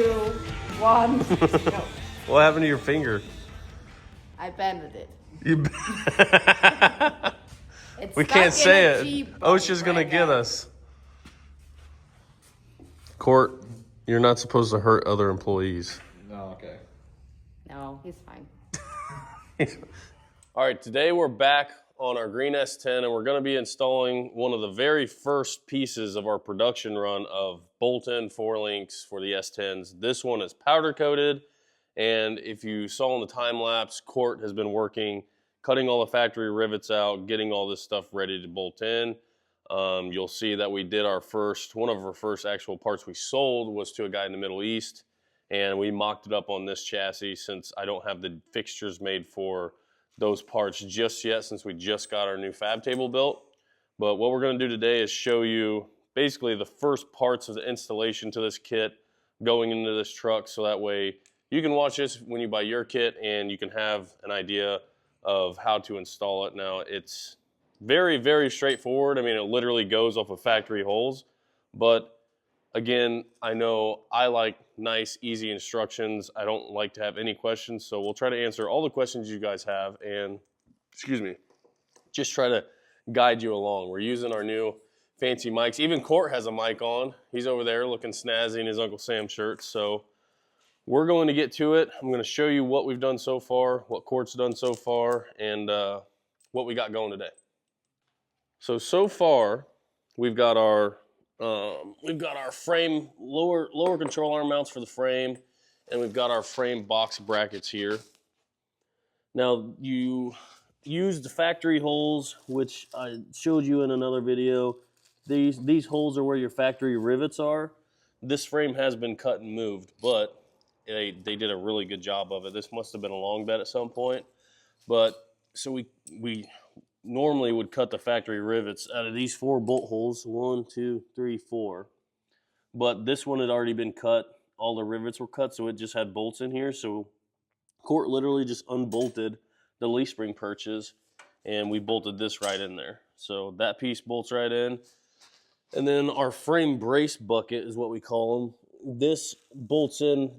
2, 1. Go. What happened to your finger? I bended it. You... It's We stuck can't in say a it. T-bone OSHA's gonna right get now. us. Court, you're not supposed to hurt other employees. No, okay. No, he's fine. All right, today we're back on our green S-10 and we're gonna be installing one of the very first pieces of our production run of bolt-in 4-links for the S-10s. This one is powder coated, and if you saw in the time lapse, Court has been working, cutting all the factory rivets out, getting all this stuff ready to bolt in. You'll see that we did one of our first actual parts we sold was to a guy in the Middle East, and we mocked it up on this chassis since I don't have the fixtures made for those parts just yet, since we just got our new fab table built. But what we're gonna do today is show you basically the first parts of the installation to this kit going into this truck, so that way you can watch this when you buy your kit and you can have an idea of how to install it. Now, it's very, very straightforward. I mean, it literally goes off of factory holes, but again, I know I like nice, easy instructions. I don't like to have any questions, so we'll try to answer all the questions you guys have and, just try to guide you along. We're using our new fancy mics. Even Court has a mic on. He's over there looking snazzy in his Uncle Sam shirt, so we're going to get to it. I'm going to show you what we've done so far, what Court's done so far, and what we got going today. So far, we've got our frame lower control arm mounts for the frame, and we've got our frame box brackets here. Now, you use the factory holes, which I showed you in another video. These holes are where your factory rivets are. This frame has been cut and moved, but they did a really good job of it. This must have been a long bed at some point, but so we normally would cut the factory rivets out of these 4 bolt holes, 1, 2, 3, 4. But this one had already been cut. All the rivets were cut, so it just had bolts in here. So Court literally just unbolted the leaf spring perches, and we bolted this right in there. So that piece bolts right in. And then our frame brace bucket is what we call them. This bolts in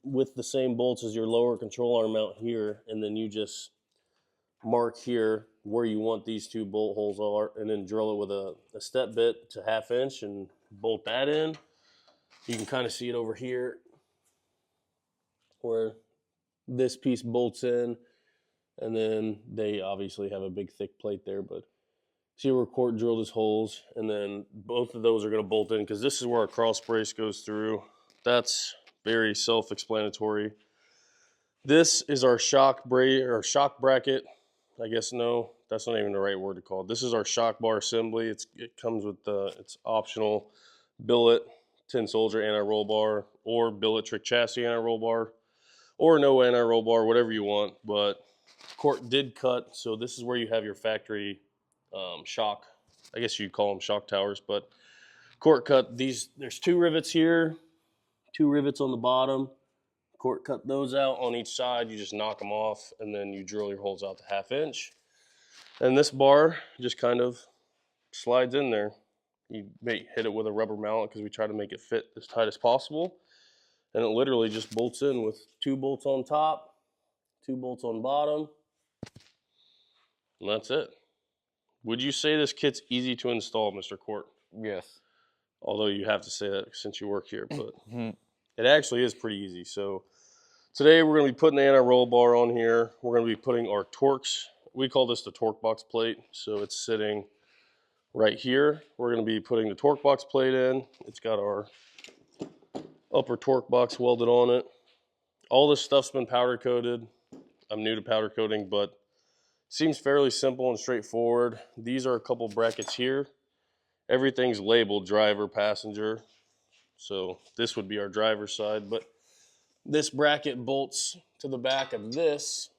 with the same bolts as your lower control arm mount here, and then you just mark here where you want these 2 bolt holes are, and then drill it with a step bit to 1/2 inch and bolt that in. You can kind of see it over here where this piece bolts in, and then they obviously have a big thick plate there, but see where Court drilled his holes, and then both of those are going to bolt in because this is where our cross brace goes through. That's very self-explanatory. This is our shock bracket. I guess no, that's not even the right word to call it. This is our shock bar assembly. It comes with it's optional billet tin soldier anti-roll bar, or billet trick chassis anti-roll bar, or no anti-roll bar, whatever you want. But Court did cut, so this is where you have your factory shock. I guess you'd call them shock towers, but Court cut these. There's 2 rivets here, 2 rivets on the bottom. Court cut those out on each side. You just knock them off, and then you drill your holes out to 1/2 inch. And this bar just kind of slides in there. You may hit it with a rubber mallet because we try to make it fit as tight as possible. And it literally just bolts in with 2 bolts on top, 2 bolts on bottom, and that's it. Would you say this kit's easy to install, Mr. Court? Yes. Although you have to say that since you work here, but it actually is pretty easy. So today we're going to be putting the anti-roll bar on here. We're going to be putting our Torx. We call this the torque box plate. So it's sitting right here. We're going to be putting the torque box plate in. It's got our upper torque box welded on it. All this stuff's been powder coated. I'm new to powder coating, but it seems fairly simple and straightforward. These are a couple brackets here. Everything's labeled driver, passenger. So this would be our driver's side, but this bracket bolts to the back of this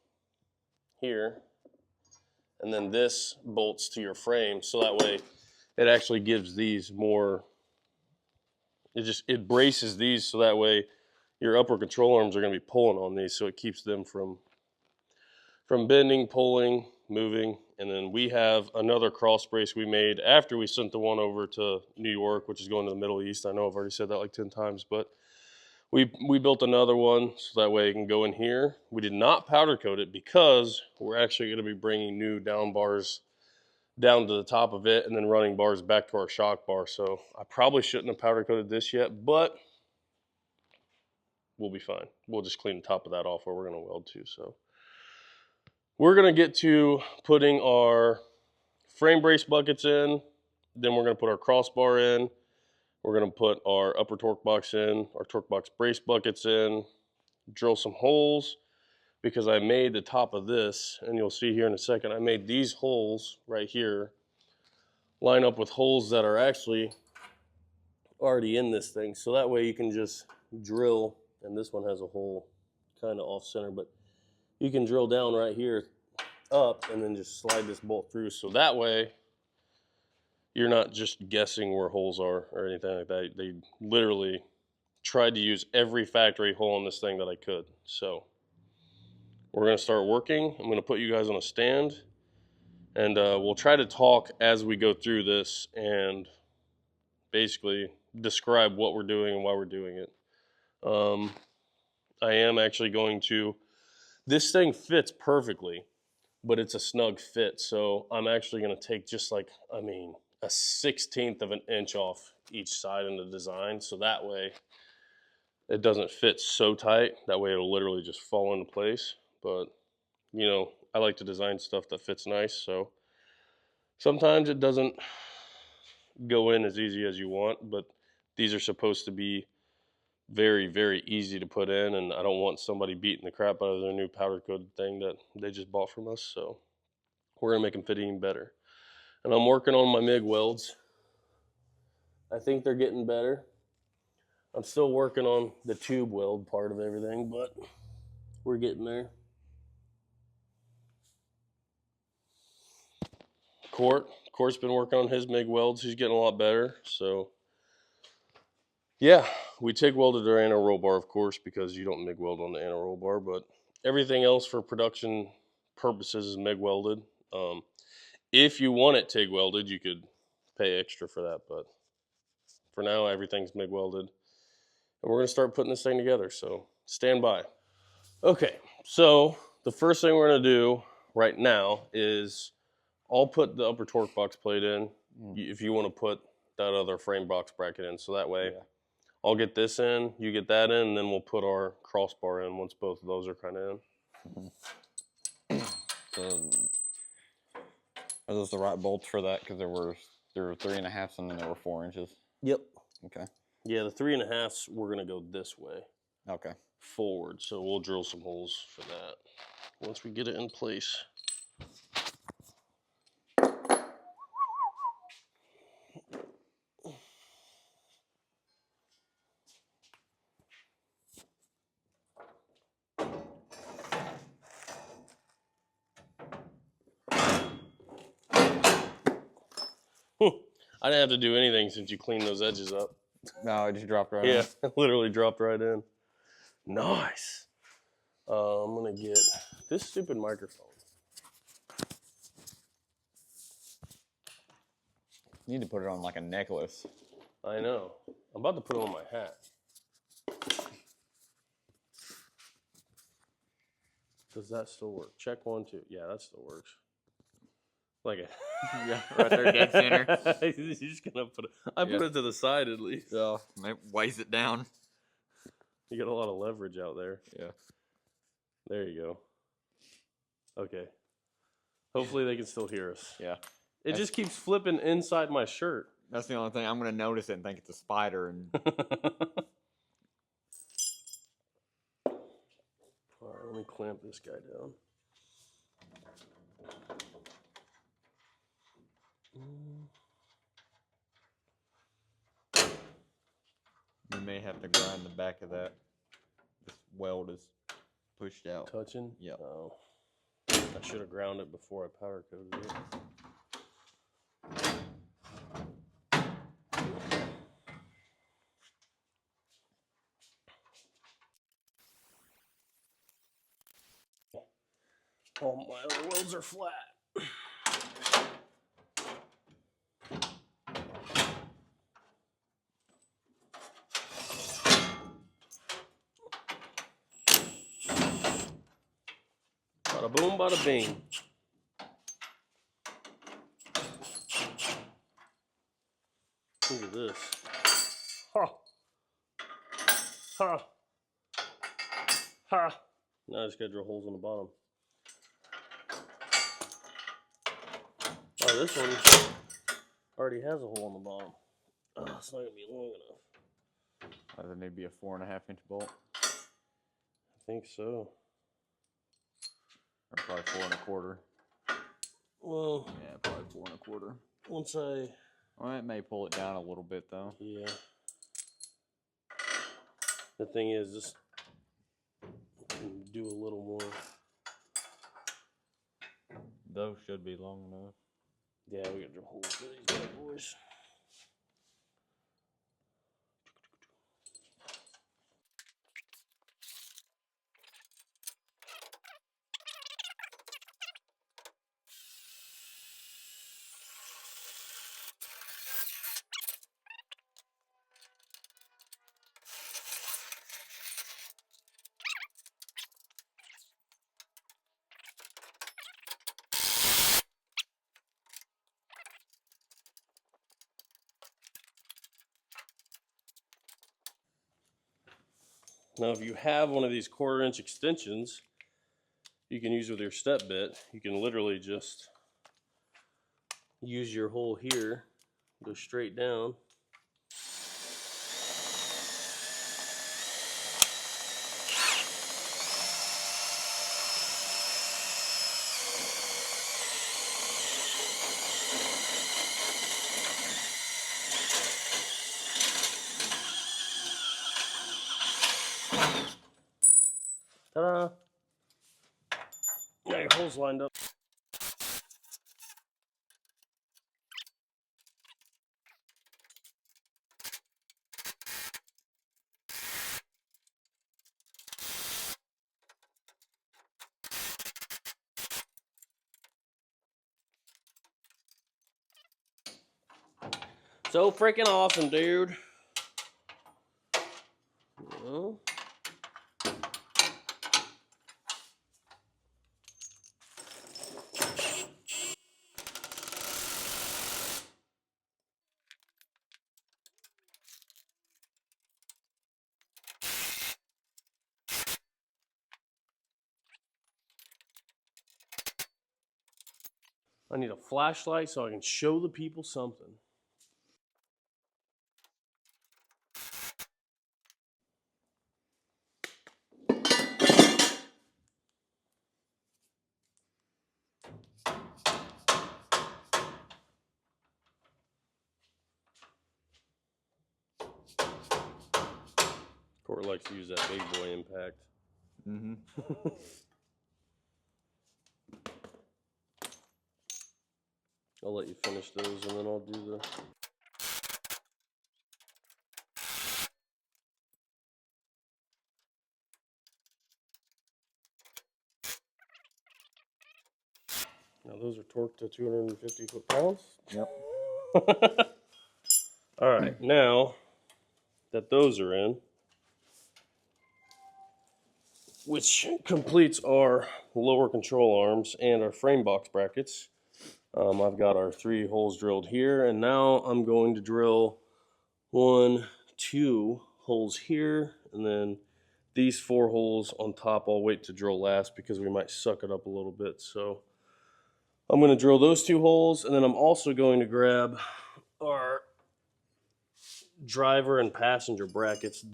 here, and then this bolts to your frame, so that way it actually gives these more, it braces these so that way your upper control arms are going to be pulling on these, so it keeps them from bending, pulling, moving. And then we have another cross brace we made after we sent the one over to New York, which is going to the Middle East. I know I've already said that like 10 times, but We built another one so that way it can go in here. We did not powder coat it because we're actually going to be bringing new down bars down to the top of it and then running bars back to our shock bar. So I probably shouldn't have powder coated this yet, but we'll be fine. We'll just clean the top of that off where we're going to weld to. So we're going to get to putting our frame brace buckets in. Then we're going to put our crossbar in. We're going to put our upper torque box in, our torque box brace buckets in, drill some holes because I made the top of this, and you'll see here in a second, I made these holes right here line up with holes that are actually already in this thing. So that way you can just drill, and this one has a hole kind of off center, but you can drill down right here up and then just slide this bolt through. So that way you're not just guessing where holes are or anything like that. They literally tried to use every factory hole in this thing that I could. So we're going to start working. I'm going to put you guys on a stand, and we'll try to talk as we go through this and basically describe what we're doing and why we're doing it. I am actually going to, this thing fits perfectly, but it's a snug fit. So I'm actually going to take just like, I mean, a 1/16 of an inch off each side in the design. So that way it doesn't fit so tight. That way it'll literally just fall into place. But, you know, I like to design stuff that fits nice. So sometimes it doesn't go in as easy as you want, but these are supposed to be very, very easy to put in, and I don't want somebody beating the crap out of their new powder coated thing that they just bought from us. So we're gonna make them fit even better. And I'm working on my MIG welds. I think they're getting better. I'm still working on the tube weld part of everything, but we're getting there. Court's been working on his MIG welds. He's getting a lot better. So yeah, we TIG welded our anti-roll bar, of course, because you don't MIG weld on the anti-roll bar, but everything else for production purposes is MIG welded. If you want it TIG welded, you could pay extra for that, but for now, everything's MIG welded. And we're gonna start putting this thing together, so stand by. Okay, so the first thing we're gonna do right now is I'll put the upper torque box plate in if you wanna put that other frame box bracket in, so that way I'll get this in, you get that in, and then we'll put our crossbar in once both of those are kind of in. So, are those the right bolts for that? Because there were 3.5s and then there were 4 inches. Yep. Okay. Yeah, the 3.5s, we're gonna go this way. Okay. Forward, so we'll drill some holes for that once we get it in place. I didn't have to do anything since you cleaned those edges up. No, it just dropped right Yeah, in. it literally dropped right in. Nice. I'm gonna get this stupid microphone. You need to put it on like a necklace. I know. I'm about to put it on my hat. Does that still work? Check 1, 2. Yeah, that still works. Like a Yeah, right there, dead center. You're just gonna put it. I put it to the side at least. Yeah, it weighs it down. You got a lot of leverage out there. Yeah. There you go. Okay. Hopefully they can still hear us. Yeah. It just keeps flipping inside my shirt. That's the only thing. I'm gonna notice it and think it's a spider. And All right, let me clamp this guy down. you may have to grind the back of that. This weld is pushed out. Touching? Yep. Oh. I should have ground it before I powder coated it. All my other welds are flat. Bada boom, bada bing. Look at this. Ha! Ha! Ha! Now I just gotta drill holes on the bottom. Oh, this one already has a hole on the bottom. Oh, it's not gonna be long enough. There need to be a 4.5-inch bolt. I think so. Or probably 4 1/4. Well, Yeah, probably 4 1/4. once I... Well, it may pull it down a little bit though. Yeah. The thing is, this can do a little more. Those should be long enough. Yeah, we gotta drill holes for these bad boys. Now, if you have one of these 1/4-inch extensions, you can use with your step bit. You can literally just use your hole here, go straight down. Ta-da! Now your hole's lined up. So freaking awesome, dude. Well, I need a flashlight so I can show the people something. Court likes to use that big boy impact. Mm-hmm. I'll let you finish those and then I'll do the... Now those are torqued to 250 foot-pounds. Yep. All right, now that those are in, which completes our lower control arms and our frame box brackets, I've got our 3 holes drilled here, and now I'm going to drill 1, 2 holes here, and then these 4 holes on top I'll wait to drill last because we might suck it up a little bit. So I'm going to drill those 2 holes, and then I'm also going to grab our driver and passenger brackets.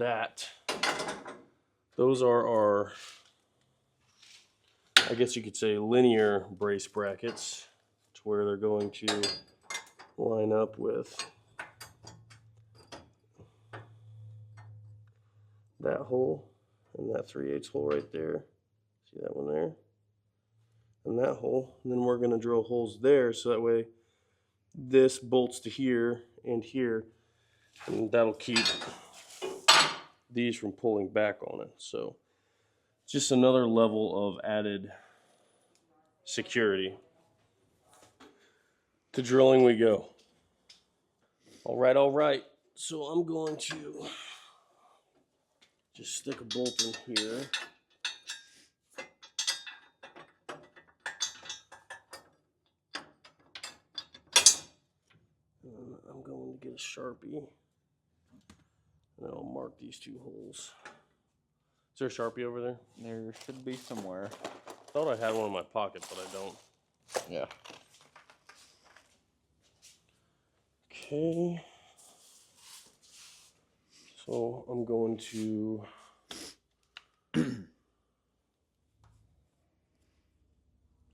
Those are our, I guess you could say, linear brace brackets, to where they're going to line up with that hole and that 3/8 hole right there. See that one there? And that hole. And then we're going to drill holes there, so that way this bolts to here and here, and that'll keep these from pulling back on it. So just another level of added security. To drilling we go. All right. So I'm going to just stick a bolt in here. Sharpie. And then I'll mark these 2 holes. Is there a Sharpie over there? There should be somewhere. Thought I had one in my pocket, but I don't. Yeah. Okay. So I'm going to if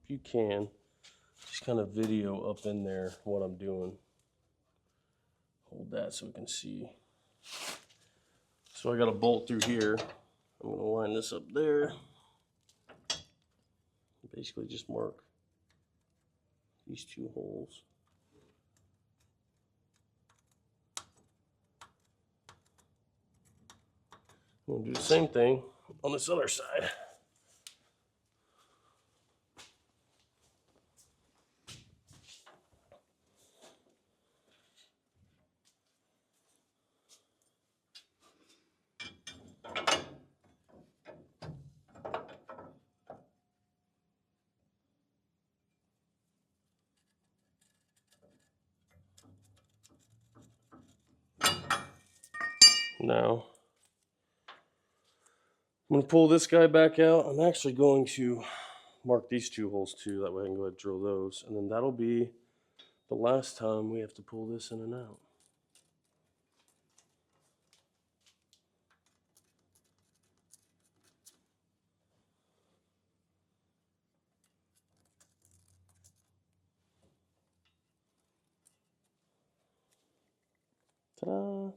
you can, just kind of video up in there what I'm doing. Hold that so we can see. So I got a bolt through here. I'm going to line this up there. Basically just mark these 2 holes. I'm going to do the same thing on this other side. Now, I'm going to pull this guy back out. I'm actually going to mark these 2 holes too. That way I can go ahead and drill those. And then that'll be the last time we have to pull this in and out. Ta-da!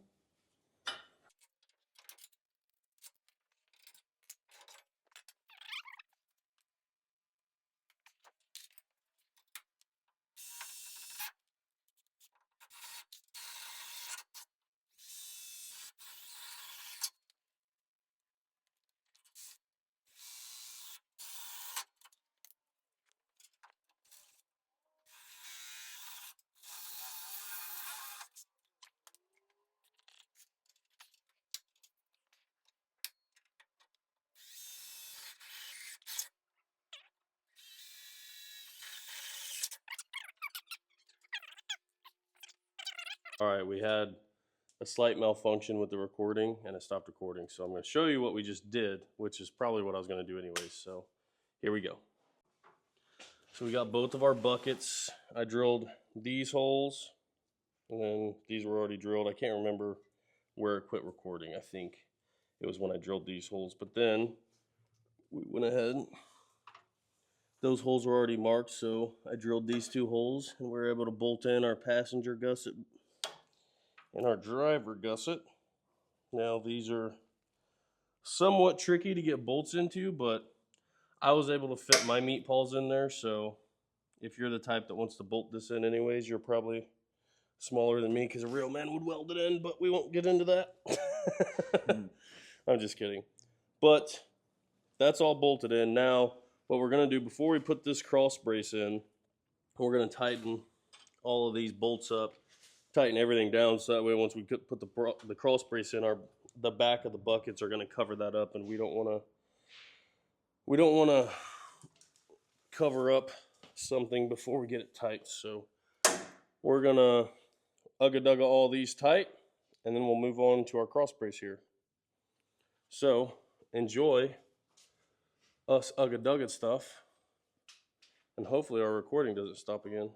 All right, we had a slight malfunction with the recording and it stopped recording. So I'm going to show you what we just did, which is probably what I was going to do anyways. So here we go. So we got both of our buckets. I drilled these holes and then these were already drilled. I can't remember where it quit recording. I think it was when I drilled these holes, but then we went ahead. Those holes were already marked, so I drilled these 2 holes and we were able to bolt in our passenger gusset and our driver gusset. Now these are somewhat tricky to get bolts into, but I was able to fit my meat paws in there, so if you're the type that wants to bolt this in anyways, you're probably smaller than me because a real man would weld it in, but we won't get into that. I'm just kidding. But that's all bolted in. Now, what we're going to do before we put this cross brace in, we're going to tighten all of these bolts up, tighten everything down so that way once we put the cross brace in, the back of the buckets are going to cover that up, and we don't want to cover up something before we get it tight. So we're going to ugga-dugga all these tight, and then we'll move on to our cross brace here. So enjoy us ugga-dugga stuff, and hopefully our recording doesn't stop again.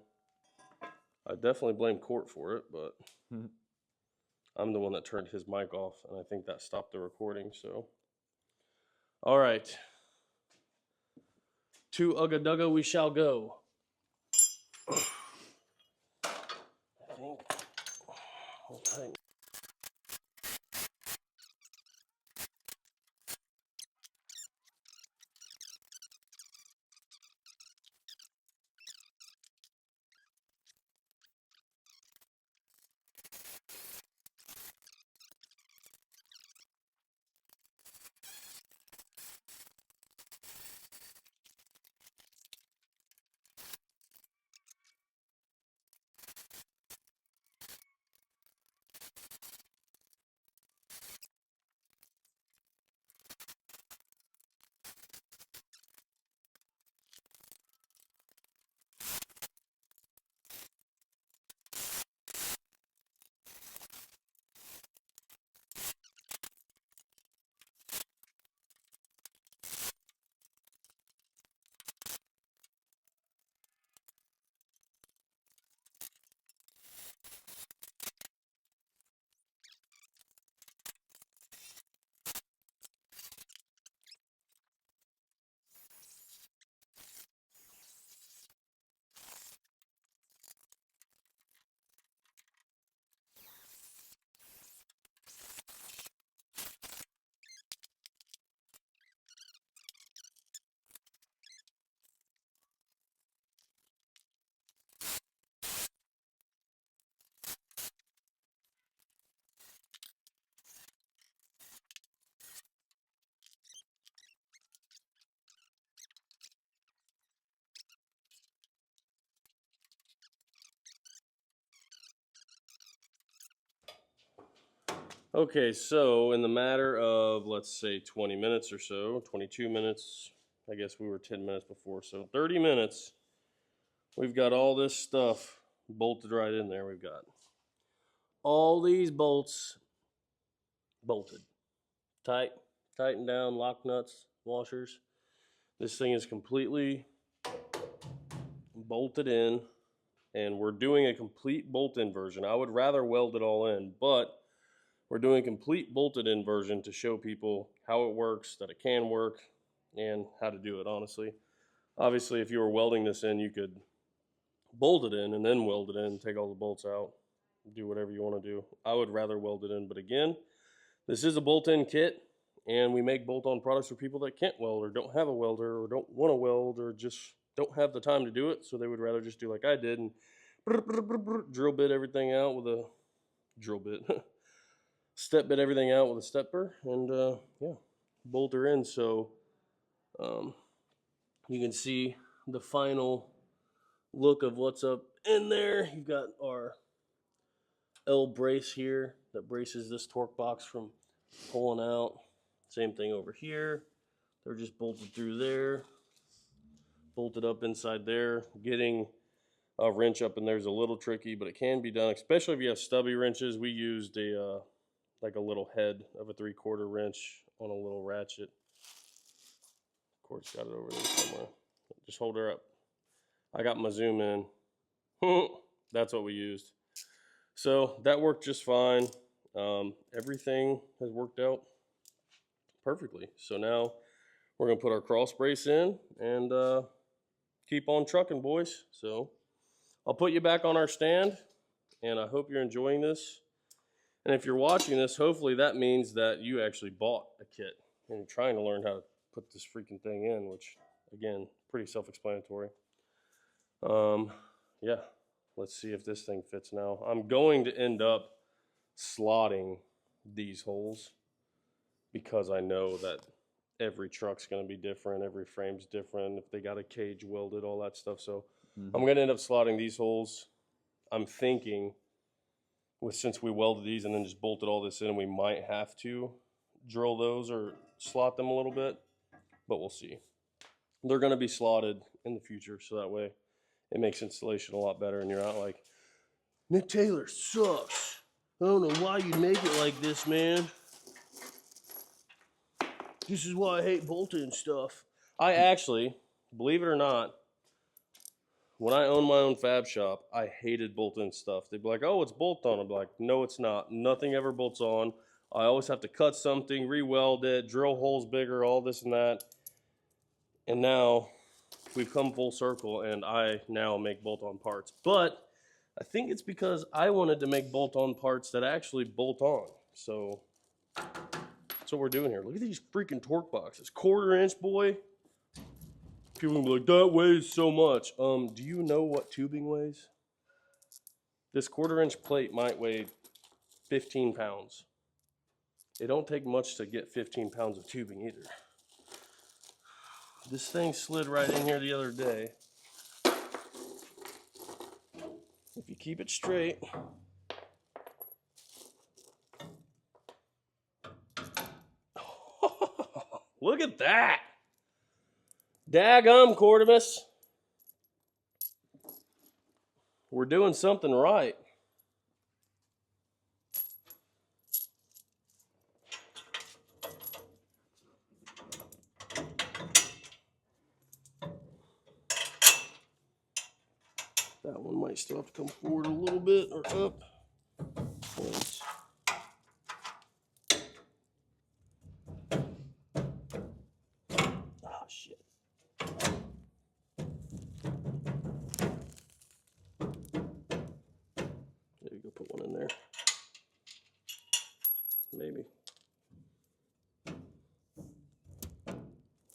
I definitely blame Court for it, but I'm the one that turned his mic off, and I think that stopped the recording. So, all right, to ugga-dugga we shall go. I think we'll tighten. Okay, so in the matter of, let's say 20 minutes or so, 22 minutes, I guess we were 10 minutes before, so 30 minutes, we've got all this stuff bolted right in there. We've got all these bolts bolted, tightened down, lock nuts, washers. This thing is completely bolted in, and we're doing a complete bolt-in version. I would rather weld it all in, but we're doing a complete bolted in version to show people how it works, that it can work, and how to do it, honestly. Obviously, if you were welding this in, you could bolt it in and then weld it in, take all the bolts out, do whatever you want to do. I would rather weld it in, but again, this is a bolt-in kit, and we make bolt-on products for people that can't weld or don't have a welder or don't want to weld or just don't have the time to do it, so they would rather just do like I did and drill bit everything out with a drill bit. Step bit everything out with a stepper and yeah, bolt her in. So you can see the final look of what's up in there. You've got our L brace here that braces this torque box from pulling out. Same thing over here. They're just bolted through there, bolted up inside there. Getting a wrench up in there is a little tricky, but it can be done, especially if you have stubby wrenches. We used a like a little head of a 3/4 wrench on a little ratchet. Of course, got it over there somewhere. Just hold her up. I got my zoom in. That's what we used. So that worked just fine. Everything has worked out perfectly. So now we're gonna put our cross brace in and keep on trucking, boys. So I'll put you back on our stand, and I hope you're enjoying this. And if you're watching this, hopefully that means that you actually bought a kit and you're trying to learn how to put this freaking thing in, which, again, pretty self-explanatory. Yeah, let's see if this thing fits now. I'm going to end up slotting these holes because I know that every truck's going to be different, every frame's different, if they got a cage welded, all that stuff. So I'm going to end up slotting these holes. I'm thinking, since we welded these and then just bolted all this in, we might have to drill those or slot them a little bit, but we'll see. They're going to be slotted in the future, so that way it makes installation a lot better and you're not like, Nick Taylor sucks. I don't know why you make it like this, man. This is why I hate bolting stuff. I actually, believe it or not, when I owned my own fab shop, I hated bolt-in stuff. They'd be like, oh, it's bolt-on. I'd be like, no, it's not. Nothing ever bolts on. I always have to cut something, re-weld it, drill holes bigger, all this and that. And now we've come full circle, and I now make bolt-on parts. But I think it's because I wanted to make bolt-on parts that actually bolt on. So that's what we're doing here. Look at these freaking torque boxes. 1/4 inch, boy. People will be like, that weighs so much. Do you know what tubing weighs? This 1/4 inch plate might weigh 15 pounds. It don't take much to get 15 pounds of tubing either. This thing slid right in here the other day. If you keep it straight. Look at that. Daggum, Cordimus. We're doing something right. That one might still have to come forward a little bit or up. Once. Oh, shit. There you go, put one in there. Maybe.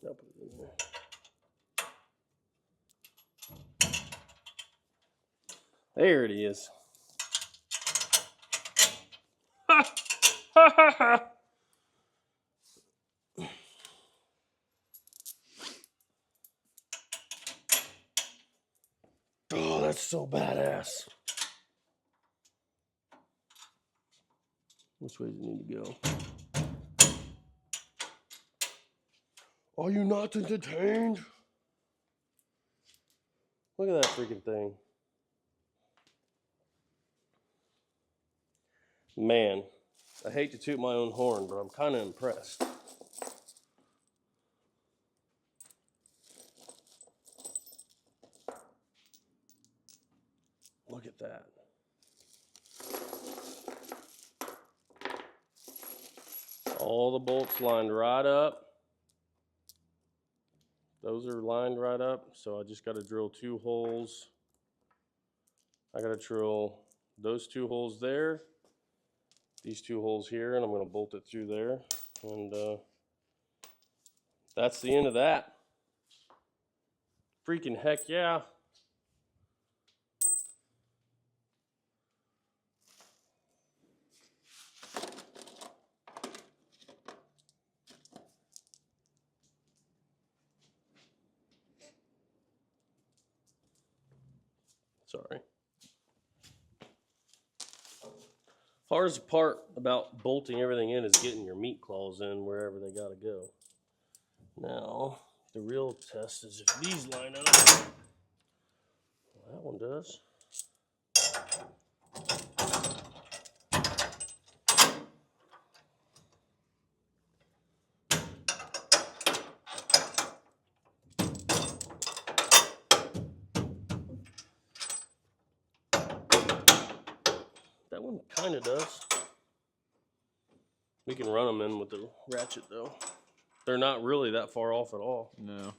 I'll put it in there. There it is. Ha! Ha ha ha! Oh, that's so badass. Which way does it need to go? Are you not entertained? Look at that freaking thing. Man, I hate to toot my own horn, but I'm kind of impressed. Look at that. All the bolts lined right up. Those are lined right up, so I just got to drill 2 holes. I got to drill those 2 holes there, these 2 holes here, and I'm going to bolt it through there. And that's the end of that. Freaking heck yeah. Sorry. Hardest part about bolting everything in is getting your meat claws in wherever they gotta go. Now, the real test is if these line up. Well, that one does. That one kind of does. We can run them in with the ratchet though. They're not really that far off at all. No.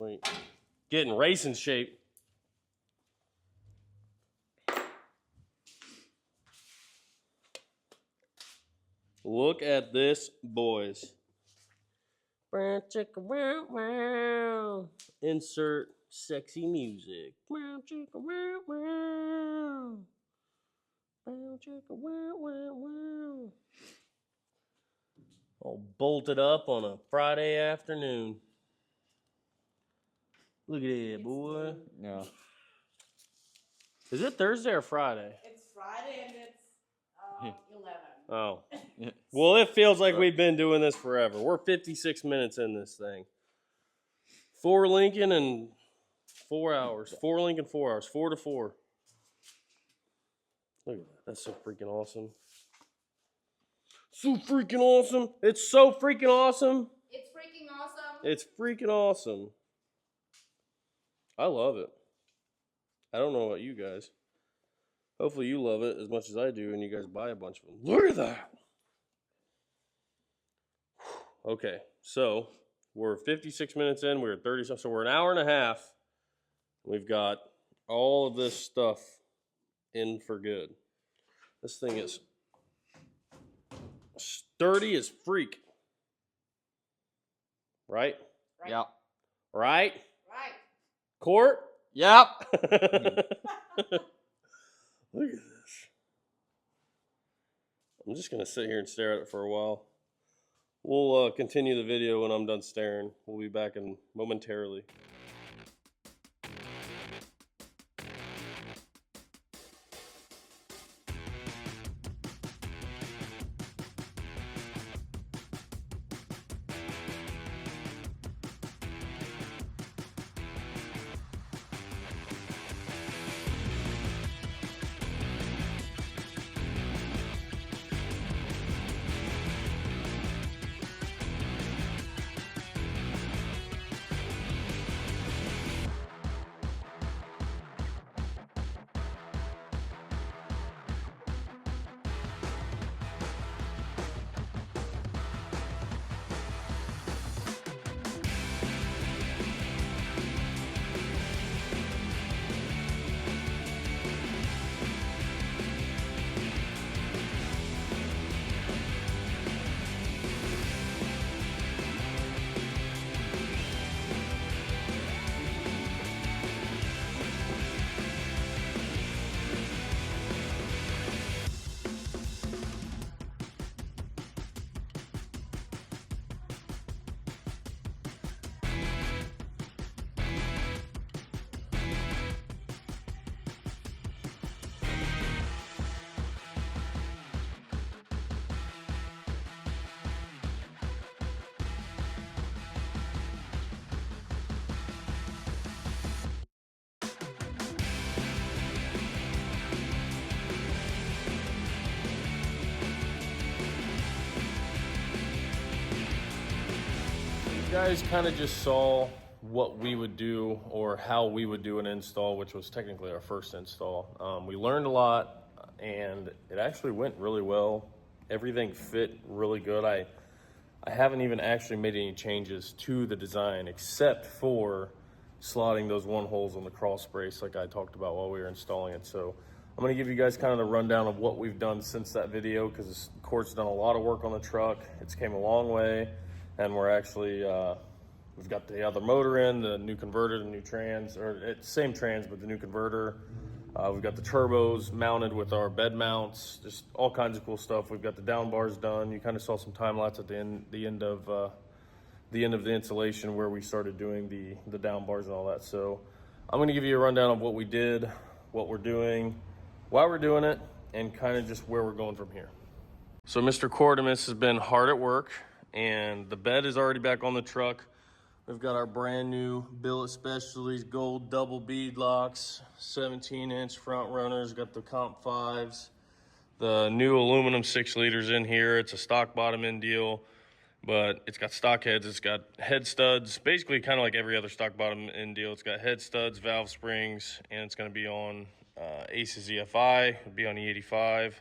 Wait. Getting racing shape. Look at this, boys. Insert sexy music. All bolted up on a Friday afternoon. Look at that, boy. Yeah. Is it Thursday or Friday? It's Friday and it's 11. Oh. Well, it feels like we've been doing this forever. We're 56 minutes in this thing. 4 Lincoln and 4 hours. 4 Lincoln, 4 hours. 4 to 4. Look at that. That's so freaking awesome. So freaking awesome. It's so freaking awesome. It's freaking awesome. It's freaking awesome. I love it. I don't know about you guys. Hopefully you love it as much as I do and you guys buy a bunch of them. Look at that. Okay, so we're 56 minutes in. We're 30 something. So we're an hour and a half. We've got all of this stuff in for good. This thing is sturdy as freak. Right? Yep. Right? Right. Court? Yep. Look at this. I'm just going to sit here and stare at it for a while. We'll continue the video when I'm done staring. We'll be back in momentarily. You guys kind of just saw what we would do or how we would do an install, which was technically our first install. We learned a lot and it actually went really well. Everything fit really good. I haven't even actually made any changes to the design except for slotting those one holes on the cross brace like I talked about while we were installing it. So I'm gonna give you guys kind of the rundown of what we've done since that video, because Court's done a lot of work on the truck. It's came a long way, and we're actually, we've got the other motor in, the new converter, the new trans, or it's same trans, but the new converter. We've got the turbos mounted with our bed mounts, just all kinds of cool stuff. We've got the down bars done. You kind of saw some time lapse at the end of the installation where we started doing the down bars and all that. So I'm going to give you a rundown of what we did, what we're doing, why we're doing it, and kind of just where we're going from here. So Mr. Cordemus has been hard at work, and the bed is already back on the truck. We've got our brand new Billet Specialties gold double bead locks, 17-inch front runners, got the Comp 5s, the new aluminum 6 liters in here. It's a stock bottom end deal, but it's got stock heads, it's got head studs, basically kind of like every other stock bottom end deal. It's got head studs, valve springs, and it's going to be on Ace's EFI, it'll be on E85.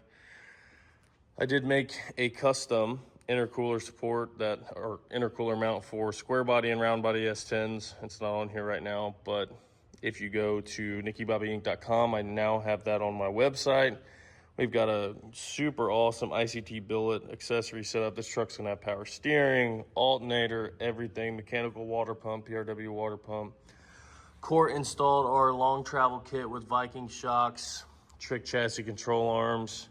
I did make a custom intercooler support or intercooler mount for square body and round body S10s. It's not on here right now, but if you go to nickybobbyinc.com, I now have that on my website. We've got a super awesome ICT billet accessory setup. This truck's gonna have power steering, alternator, everything, mechanical water pump, PRW water pump. Court installed our long travel kit with Viking shocks, trick chassis control arms.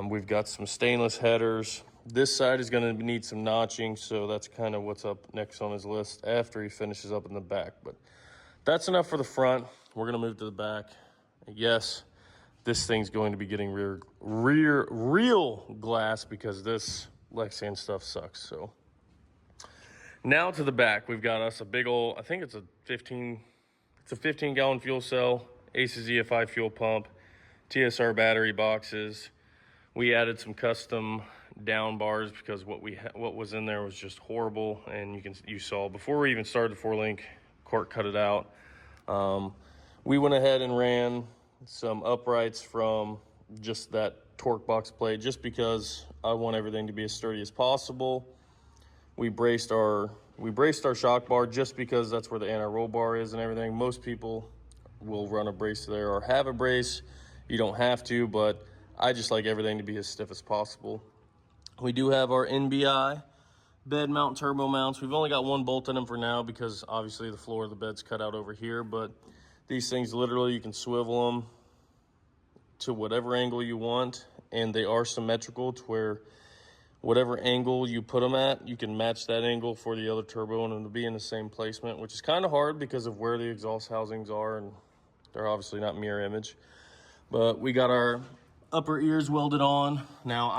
We've got some stainless headers. This side is going to need some notching, so that's kind of what's up next on his list after he finishes up in the back. But that's enough for the front. We're going to move to the back. Yes, this thing's going to be getting real glass because this Lexan stuff sucks. So now to the back, we've got us a big old, I think it's a 15-gallon fuel cell, Ace's EFI fuel pump, TSR battery boxes. We added some custom down bars because what was in there was just horrible, and you saw before we even started the 4-link, Court cut it out. We went ahead and ran some uprights from just that torque box plate just because I want everything to be as sturdy as possible. we braced our shock bar just because that's where the anti-roll bar is and everything. Most people will run a brace there or have a brace. You don't have to, but I just like everything to be as stiff as possible. We do have our NBI bed mount turbo mounts. We've only got one bolt in them for now because obviously the floor of the bed's cut out over here, but these things literally you can swivel them to whatever angle you want, and they are symmetrical to where whatever angle you put them at, you can match that angle for the other turbo and it'll be in the same placement, which is kind of hard because of where the exhaust housings are, and they're obviously not mirror image. But we got our upper ears welded on. Now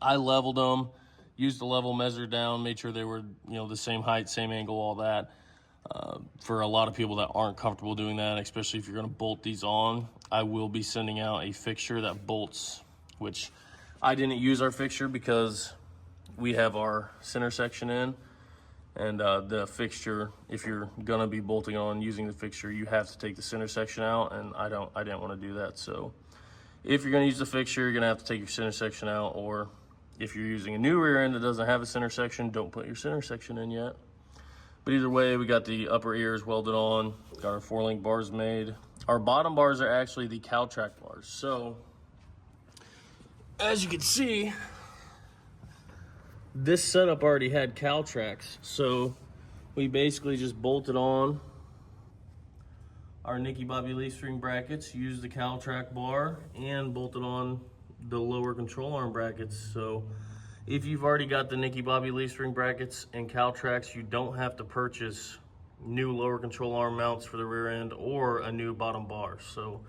I leveled them, used the level measure down, made sure they were, you know, the same height, same angle, all that. For a lot of people that aren't comfortable doing that, especially if you're going to bolt these on, I will be sending out a fixture that bolts, which I didn't use our fixture because we have our center section in, and the fixture, if you're going to be bolting on using the fixture, you have to take the center section out, and I didn't want to do that. So if you're going to use the fixture, you're going to have to take your center section out, or if you're using a new rear end that doesn't have a center section, don't put your center section in yet. But either way, we got the upper ears welded on, got our 4-link bars made. Our bottom bars are actually the CalTrack bars. So, as you can see, this setup already had CalTracks. So, we basically just bolted on our Nickky Bobby leaf spring brackets, used the CalTrack bar, and bolted on the lower control arm brackets. So, if you've already got the Nickky Bobby leaf spring brackets and CalTracks, you don't have to purchase new lower control arm mounts for the rear end or a new bottom bar. So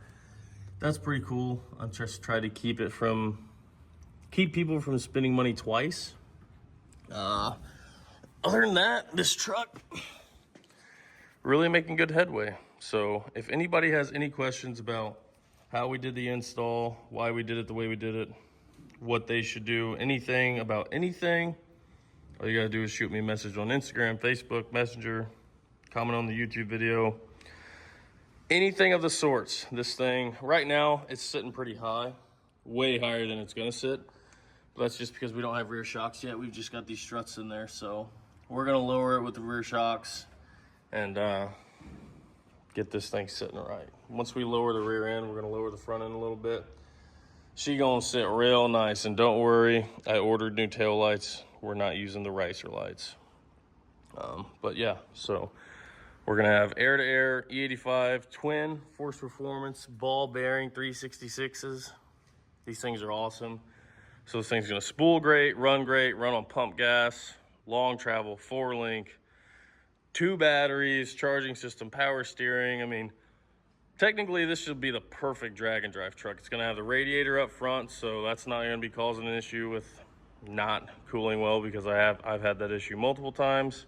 that's pretty cool. I'm just trying to keep people from spending money twice. Other than that, this truck really making good headway. So if anybody has any questions about how we did the install, why we did it the way we did it, what they should do, anything about anything, all you gotta do is shoot me a message on Instagram, Facebook, Messenger, comment on the YouTube video, anything of the sorts. This thing, right now, it's sitting pretty high, way higher than it's gonna sit. But that's just because we don't have rear shocks yet. We've just got these struts in there. So we're gonna lower it with the rear shocks and get this thing sitting right. Once we lower the rear end, we're gonna lower the front end a little bit. She gonna sit real nice, and don't worry, I ordered new tail lights. We're not using the ricer lights. But yeah, so we're gonna have air-to-air E85 twin force performance ball bearing 366s. These things are awesome. So this thing's gonna spool great, run on pump gas, long travel, 4-link, 2 batteries, charging system, power steering. I mean, technically, this should be the perfect drag and drive truck. It's gonna have the radiator up front, so that's not gonna be causing an issue with not cooling well, because I've had that issue multiple times.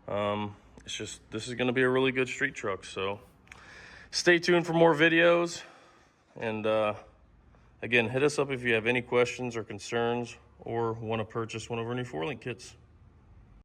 It's just, this is gonna be a really good street truck. So stay tuned for more videos. And again, hit us up if you have any questions or concerns or wanna purchase one of our new 4-link kits.